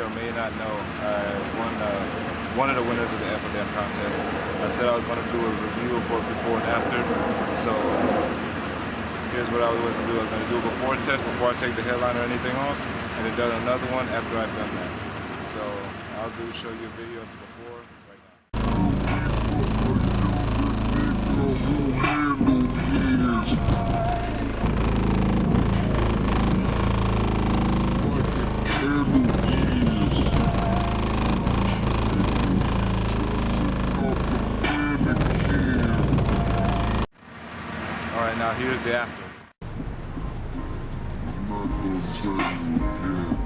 or may not know, I won one of the winners of the FODM contest. I said I was going to do a review for before and after, so here's what I was going to do. I was going to do a before test before I take the headline or anything off, and then done another one after I've done that. So I'll show you a video of the before right now. Alright, now here's the after. I'm not gonna tell you again.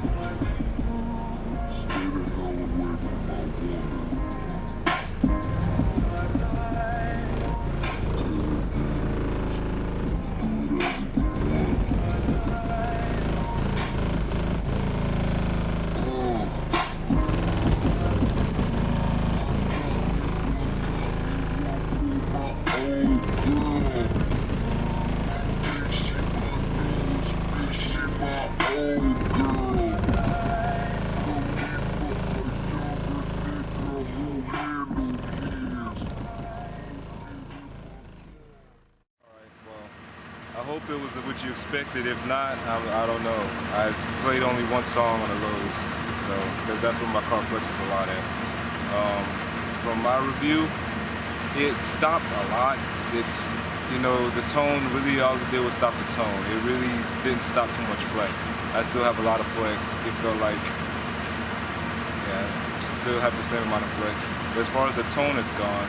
Stay the hell away from my woman. I hope it was what you expected. If not, I don't know. I played only one song on the lows, so because that's what my car flexes a lot at. From my review, it stopped a lot. It's, you know, the tone, really all it did was stop the tone. It really didn't stop too much flex. I still have a lot of flex. It felt like, yeah, still have the same amount of flex. But as far as the tone, it's gone.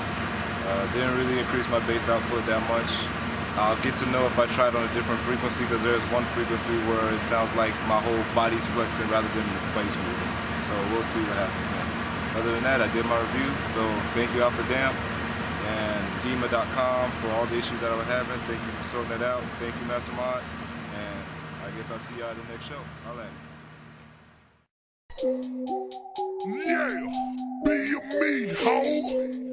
Didn't really increase my bass output that much. I'll get to know if I try it on a different frequency, because there's one frequency where it sounds like my whole body's flexing rather than the bass moving. So we'll see what happens. Other than that, I did my review, so thank you FODM and Dynamat.com for all the issues that I was having. Thank you for sorting that out. Thank you, Mastermind, and I guess I'll see y'all at the next show. I'll end. Yeah, be a me, ho.